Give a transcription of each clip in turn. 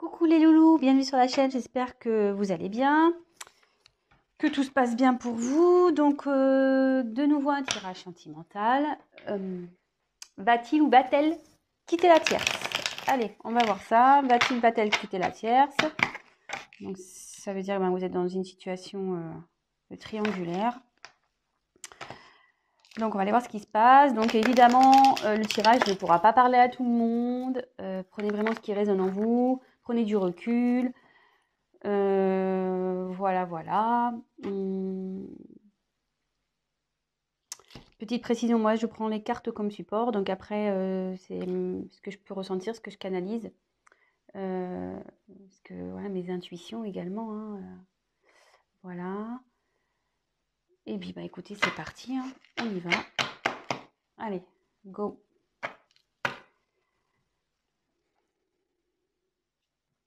Coucou les loulous, bienvenue sur la chaîne, j'espère que vous allez bien, que tout se passe bien pour vous. Donc de nouveau un tirage sentimental. Va-t-il ou va-t-elle quitter la tierce? Allez, on va voir ça. Va-t-il, va-t-elle quitter la tierce? Donc ça veut dire que vous êtes dans une situation triangulaire. Donc on va aller voir ce qui se passe. Donc évidemment, le tirage ne pourra pas parler à tout le monde. Prenez vraiment ce qui résonne en vous. Prenez du recul. Voilà. Petite précision, moi je prends les cartes comme support, donc après c'est ce que je peux ressentir, ce que je canalise. Parce que voilà, mes intuitions également. Voilà. Et puis bah écoutez, c'est parti, hein, on y va. Allez, go.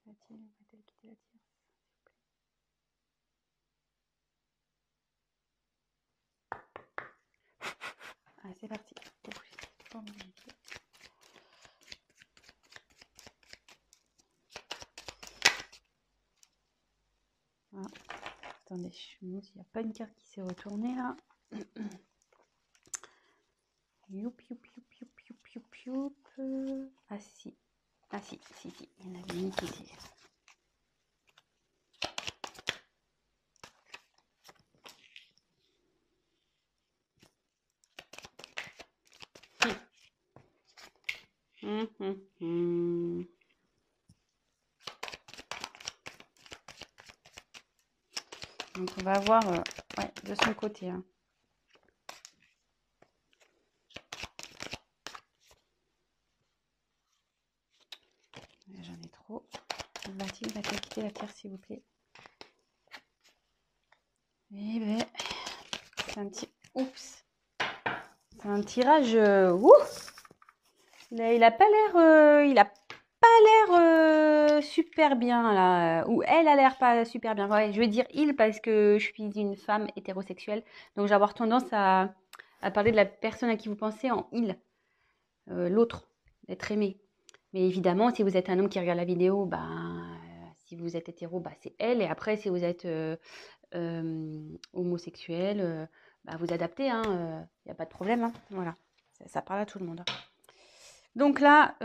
Va-t-elle quitter la tierce? Allez, c'est parti. Voilà. Attendez, je me demande s'il n'y a pas une carte qui s'est retournée là. Youp. Ah si. Il y en avait une qui était. Donc on va voir ouais, de son côté. Hein. J'en ai trop. Va-t-elle quitter la terre, s'il vous plaît? Eh ben, c'est un petit... Oups. C'est un tirage... Il a pas l'air super bien là, ou elle a l'air pas super bien. Ouais, je veux dire il parce que je suis une femme hétérosexuelle, donc j'ai avoir tendance à parler de la personne à qui vous pensez en il, l'autre, d'être aimé. Mais évidemment, si vous êtes un homme qui regarde la vidéo, si vous êtes hétéro, c'est elle. Et après, si vous êtes homosexuel, vous adaptez, il n'y a pas de problème. Hein, voilà, ça parle à tout le monde. Donc là,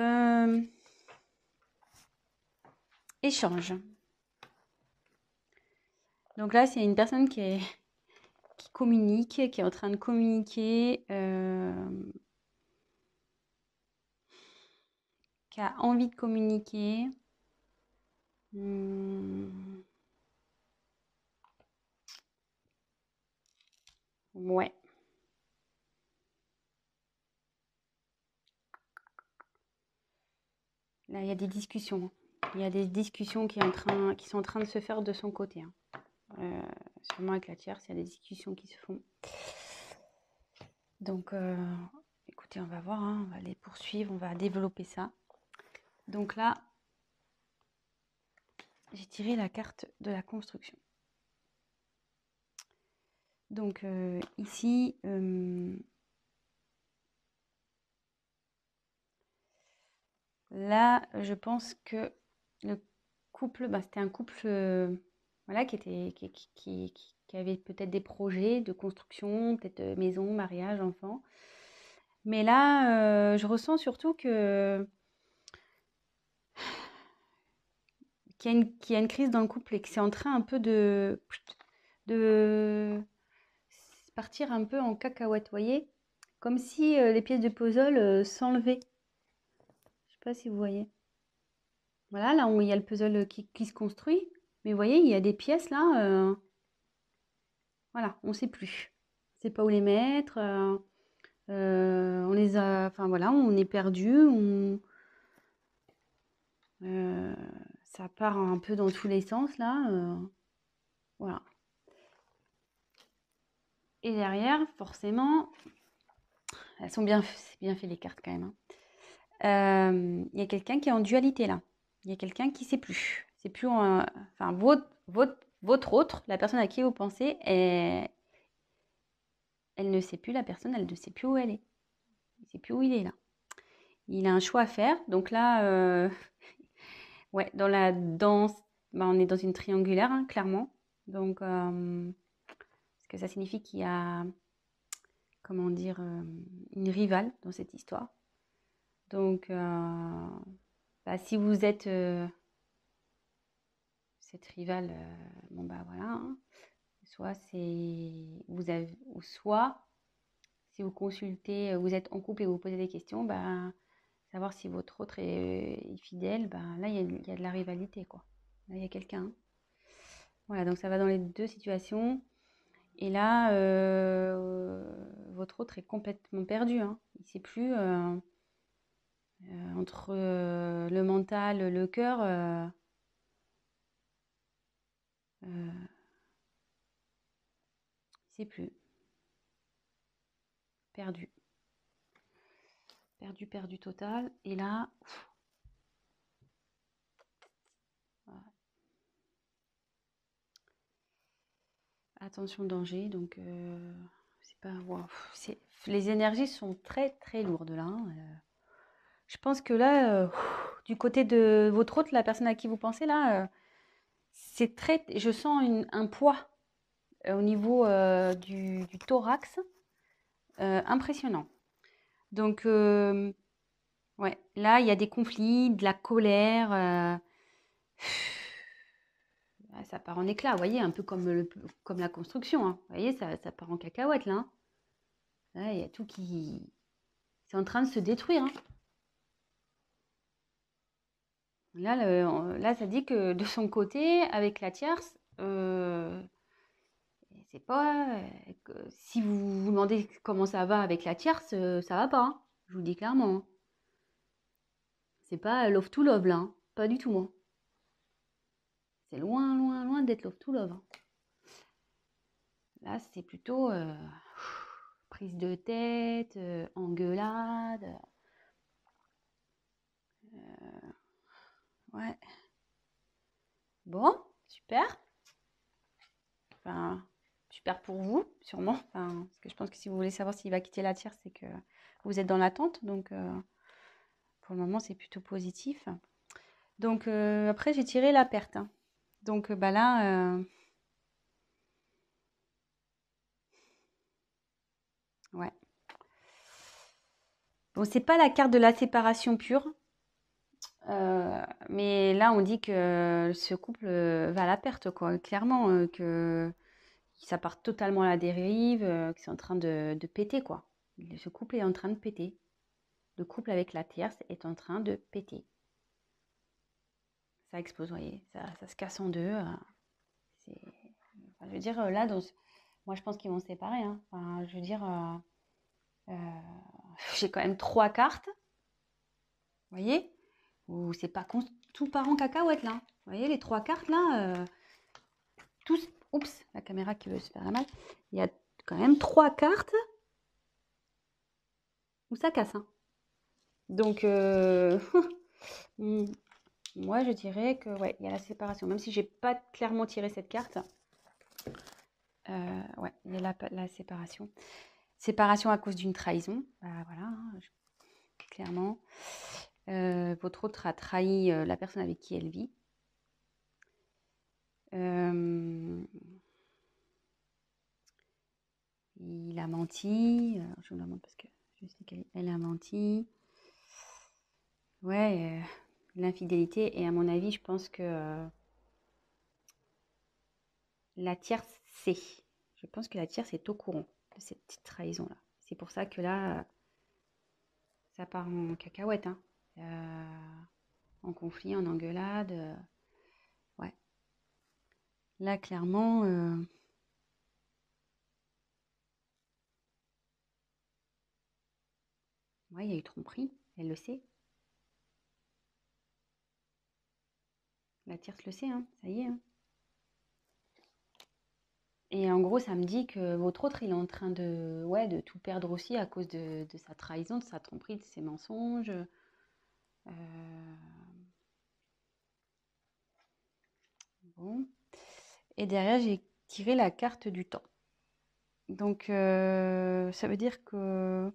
échange. Donc là, c'est une personne qui communique, qui est en train de communiquer, qui a envie de communiquer. Ouais. Là, il y a des discussions. Il y a des discussions qui sont en train de se faire de son côté. Hein. Sûrement avec la tierce, il y a des discussions qui se font. Donc, écoutez, on va voir, hein, on va les poursuivre, on va développer ça. Donc là, j'ai tiré la carte de la construction. Donc ici, là, je pense que le couple, c'était un couple voilà, qui avait peut-être des projets de construction, peut-être maison, mariage, enfant. Mais là, je ressens surtout qu'il y a une crise dans le couple et que c'est en train un peu de partir un peu en cacahuète, vous voyez? Comme si les pièces de puzzle s'enlevaient. Je sais pas si vous voyez. Voilà, là où il y a le puzzle qui se construit. Mais vous voyez, il y a des pièces là, voilà, on ne sait plus. On ne sait pas où les mettre. On les a, enfin voilà, on est perdu. Ça part un peu dans tous les sens là. Voilà. Et derrière, forcément, elles sont bien fait les cartes quand même. Hein. Il y a quelqu'un qui est en dualité là. Il y a quelqu'un qui ne sait plus. C'est plus, enfin votre autre, la personne à qui vous pensez, elle ne sait plus, la personne, elle ne sait plus où elle est. Il ne sait plus où il est là. Il a un choix à faire. Donc là, Ouais, dans la danse, bah, on est dans une triangulaire, hein, clairement. Donc, parce que ça signifie qu'il y a, comment dire, une rivale dans cette histoire. Donc, bah, si vous êtes cette rivale, bon bah voilà, hein. Soit c'est vous avez, ou soit si vous consultez, vous êtes en couple et vous posez des questions, bah, savoir si votre autre est fidèle, bah, là il y a de la rivalité quoi. Là il y a quelqu'un, hein. Voilà, donc ça va dans les deux situations. Et là, votre autre est complètement perdu, hein. Il ne sait plus entre le mental, le cœur. Il ne sait plus. Perdu. Perdu, perdu total. Et là, voilà. Attention danger. Donc, c'est pas. Wow, les énergies sont très très lourdes là, hein. Je pense que là, du côté de votre autre, la personne à qui vous pensez là, c'est très. Je sens un poids au niveau du thorax impressionnant. Donc, ouais, là, il y a des conflits, de la colère. Ah, ça part en éclats, vous voyez, un peu comme la construction, hein. Vous voyez, ça part en cacahuète, là, hein. Là, il y a tout qui... C'est en train de se détruire, hein. Là, là, ça dit que de son côté, avec la tierce, c'est pas... si vous vous demandez comment ça va avec la tierce, ça va pas, hein. Je vous le dis clairement, hein. C'est pas love to love, là, hein. Pas du tout, hein. C'est loin, loin, loin d'être love to love, hein. Là, c'est plutôt prise de tête, engueulade. Ouais. Bon, super. Enfin, super pour vous, sûrement. Enfin, parce que je pense que si vous voulez savoir s'il va quitter la tierce, c'est que vous êtes dans l'attente. Donc, pour le moment, c'est plutôt positif. Donc, après, j'ai tiré la perte, hein. Donc, bah là, ouais. Bon, c'est pas la carte de la séparation pure. Mais là, on dit que ce couple va à la perte, quoi. Clairement, que ça part totalement à la dérive, que c'est en train de péter, quoi. Ce couple est en train de péter. Le couple avec la tierce est en train de péter. Ça explose, vous voyez. Ça se casse en deux. Enfin, je veux dire, là, moi, je pense qu'ils vont se séparer, hein. Enfin, je veux dire, euh, j'ai quand même trois cartes, vous voyez, où c'est pas tout part en cacahuète, là. Vous voyez, les trois cartes, là, tous... Oups, la caméra qui veut se faire la mal. Il y a quand même trois cartes où ça casse, hein. Donc, moi, je dirais que, ouais, il y a la séparation. Même si j'ai pas clairement tiré cette carte, ouais, il y a la séparation. Séparation à cause d'une trahison. Bah, voilà, hein, clairement. Votre autre a trahi la personne avec qui elle vit. Il a menti. Je vous la montre parce que je sais qu'elle a menti. Ouais, l'infidélité. Et à mon avis, je pense que la tierce sait. Je pense que la tierce est au courant de cette petite trahison-là. C'est pour ça que là, ça part en cacahuète, hein. En conflit, en engueulade. Ouais. Là, clairement, ouais, il y a eu tromperie. Elle le sait. La tierce le sait, hein. Ça y est, hein. Et en gros, ça me dit que votre autre, il est en train de, ouais, de tout perdre aussi à cause de sa trahison, de sa tromperie, de ses mensonges. Bon. Et derrière, j'ai tiré la carte du temps. Donc, ça veut dire que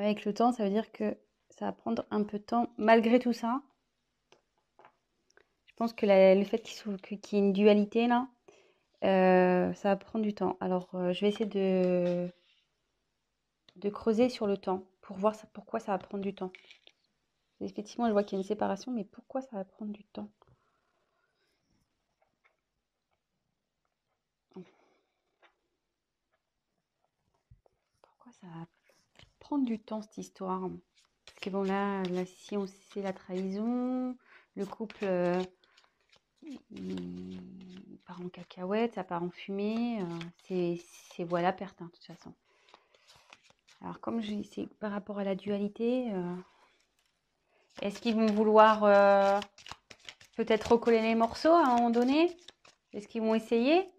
avec le temps, ça veut dire que ça va prendre un peu de temps. Malgré tout ça, je pense que le fait qu'il y ait une dualité là, ça va prendre du temps. Alors, je vais essayer de creuser sur le temps pour voir pourquoi ça va prendre du temps. Effectivement, je vois qu'il y a une séparation, mais pourquoi ça va prendre du temps? Pourquoi ça va prendre du temps, cette histoire? Parce que bon, là si on sait la trahison, le couple, il part en cacahuète, ça part en fumée. C'est voilà perte, hein, de toute façon. Alors, comme c'est par rapport à la dualité, est-ce qu'ils vont vouloir peut-être recoller les morceaux à un moment donné? Est-ce qu'ils vont essayer?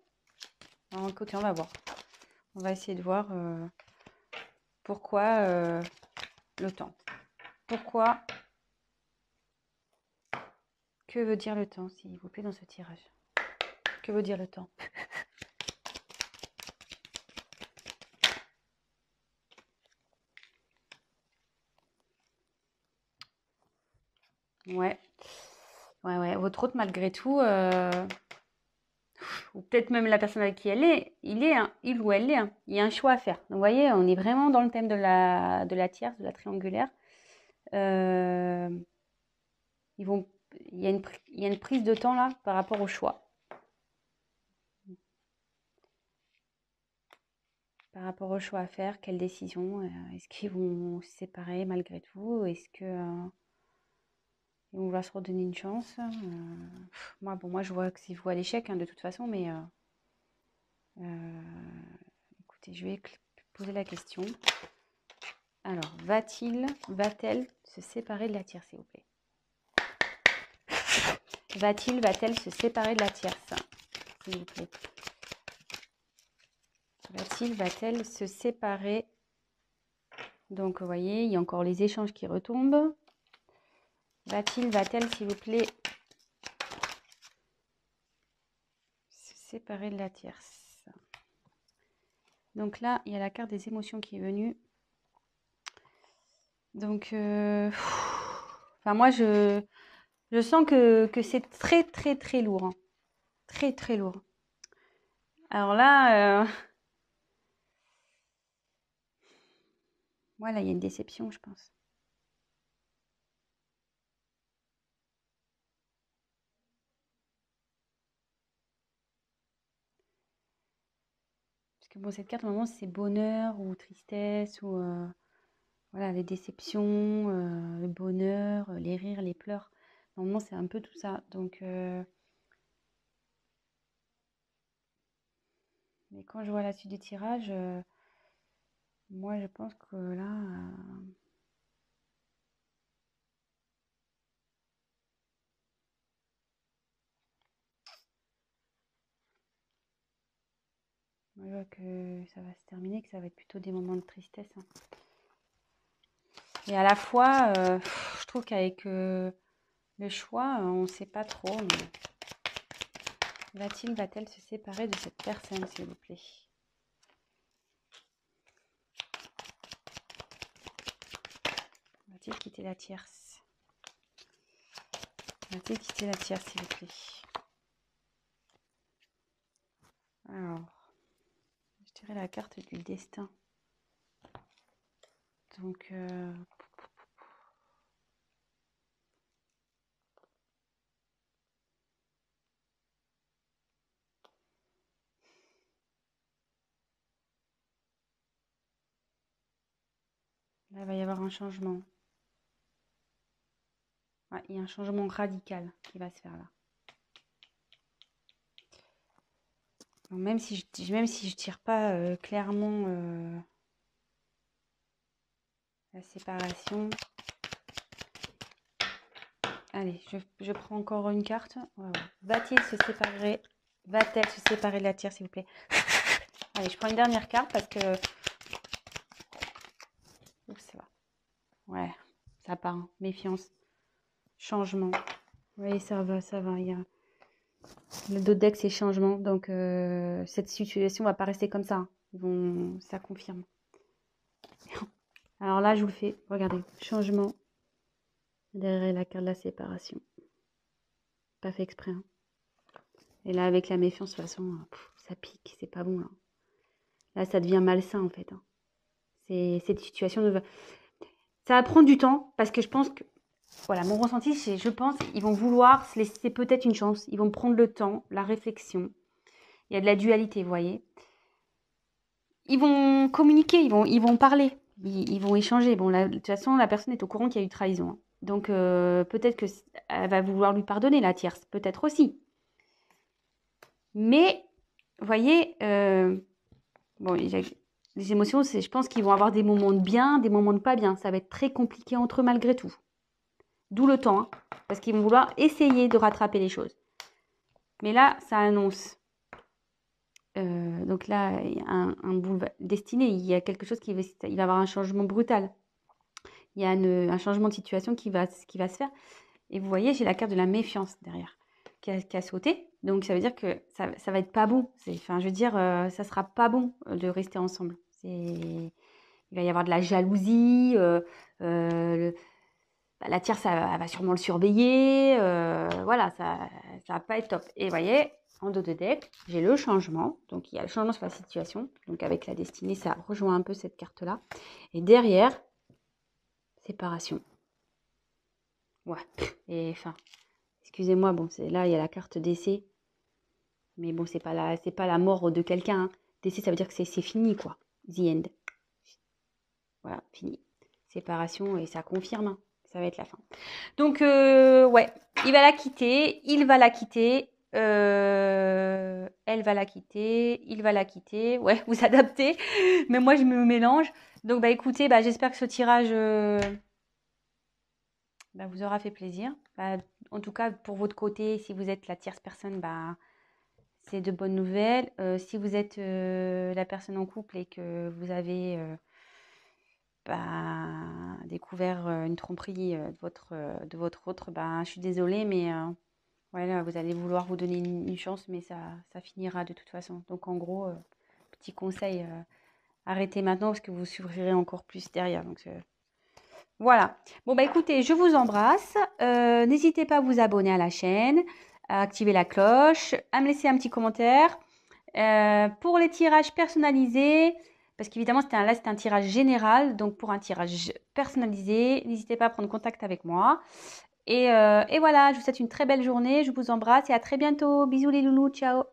Alors, écoutez, on va voir. On va essayer de voir pourquoi le temps. Pourquoi? Que veut dire le temps, s'il vous plaît, dans ce tirage? Que veut dire le temps? Ouais. Ouais. Votre hôte, malgré tout, ou peut-être même la personne avec qui elle est, il ou elle est, hein. Il y a un choix à faire. Donc, vous voyez, on est vraiment dans le thème de la tierce, de la triangulaire. Euh, il y a une prise de temps là par rapport au choix. Par rapport au choix à faire, quelle décision? Est-ce qu'ils vont se séparer malgré tout? Est-ce que ils vont vouloir se redonner une chance? Moi, je vois que c'est vous à l'échec, hein, de toute façon, mais écoutez, je vais poser la question. Alors, va-t-elle se séparer de la tierce, s'il vous plaît? Va-t-elle se séparer de la tierce, s'il vous plaît? Va-t-elle se séparer? Donc, vous voyez, il y a encore les échanges qui retombent. Va-t-elle, s'il vous plaît, se séparer de la tierce? Donc là, il y a la carte des émotions qui est venue. Donc, enfin, moi, je sens que c'est très, très, très lourd, hein. Très, très lourd. Alors là, voilà, il y a une déception, je pense. Parce que bon, cette carte, normalement, c'est bonheur ou tristesse ou voilà, les déceptions, le bonheur, les rires, les pleurs. Normalement, c'est un peu tout ça. Donc, mais quand je vois la suite du tirage, moi, je pense que là, moi, je vois que ça va se terminer, que ça va être plutôt des moments de tristesse, hein. Et à la fois, je trouve qu'avec le choix, on ne sait pas trop, mais va-t-elle se séparer de cette personne, s'il vous plaît? Va-t-il quitter la tierce? Va-t-il quitter la tierce, s'il vous plaît? Alors, je dirais la carte du destin. Donc, là, il va y avoir un changement. Ouais, il y a un changement radical qui va se faire là. Donc, même si je tire pas clairement la séparation. Allez, je prends encore une carte. Voilà. Va-t-il se séparer? Va-t-elle se séparer de la tierce, s'il vous plaît? Allez, je prends une dernière carte parce que... Oups, ça va. Ouais, ça part, hein. Méfiance. Changement. Oui, ça va, ça va. Il y a... Le dos de deck, c'est changement. Donc, cette situation va pas rester comme ça, hein. Ça confirme. Alors là, je vous le fais. Regardez, changement. Derrière la carte de la séparation. Pas fait exprès. Hein. Et là, avec la méfiance, de toute façon, ça pique. C'est pas bon, là. Là, ça devient malsain, en fait. Hein. Cette situation, ça va prendre du temps, parce que je pense que... Voilà, mon ressenti, c'est, je pense qu'ils vont vouloir se laisser peut-être une chance. Ils vont prendre le temps, la réflexion. Il y a de la dualité, vous voyez. Ils vont communiquer, ils vont parler, ils vont échanger. Bon, de toute façon, la personne est au courant qu'il y a eu trahison. Hein. Donc, peut-être qu'elle va vouloir lui pardonner, la tierce. Peut-être aussi. Mais, vous voyez, bon, les émotions, je pense qu'ils vont avoir des moments de bien, des moments de pas bien. Ça va être très compliqué entre eux malgré tout. D'où le temps, hein, parce qu'ils vont vouloir essayer de rattraper les choses. Mais là, ça annonce. Donc là, il y a un boulevard destiné, il y a quelque chose il va y avoir un changement brutal. Il y a un changement de situation qui va se faire. Et vous voyez, j'ai la carte de la méfiance derrière qui a sauté. Donc ça veut dire que ça va être pas bon. Enfin, je veux dire, ça sera pas bon de rester ensemble. Il va y avoir de la jalousie. La tierce, elle va sûrement le surveiller. Voilà, ça va pas être top. Et vous voyez, en dos de deck, j'ai le changement. Donc, il y a le changement sur la situation. Donc, avec la destinée, ça rejoint un peu cette carte-là. Et derrière, séparation. Ouais. Et enfin, excusez-moi, bon, là, il y a la carte décès. Mais bon, c'est pas la mort de quelqu'un. Hein. Décès, ça veut dire que c'est fini, quoi. The end. Voilà, fini. Séparation, et ça confirme. Hein. Ça va être la fin. Donc, ouais, il va la quitter, il va la quitter, elle va la quitter, il va la quitter. Ouais, vous adaptez, mais moi, je me mélange. Donc, bah, écoutez, bah, j'espère que ce tirage bah, vous aura fait plaisir. Bah, en tout cas, pour votre côté, si vous êtes la tierce personne, bah, c'est de bonnes nouvelles. Si vous êtes la personne en couple et que vous avez... découvert une tromperie de votre autre, je suis désolée, mais voilà, vous allez vouloir vous donner une chance, mais ça finira de toute façon. Donc en gros, petit conseil, arrêtez maintenant parce que vous souffrirez encore plus derrière. Donc voilà. Bon écoutez, je vous embrasse. N'hésitez pas à vous abonner à la chaîne, à activer la cloche, à me laisser un petit commentaire. Pour les tirages personnalisés, parce qu'évidemment, là, c'était un tirage général. Donc, pour un tirage personnalisé, n'hésitez pas à prendre contact avec moi. Et voilà, je vous souhaite une très belle journée. Je vous embrasse et à très bientôt. Bisous les loulous, ciao.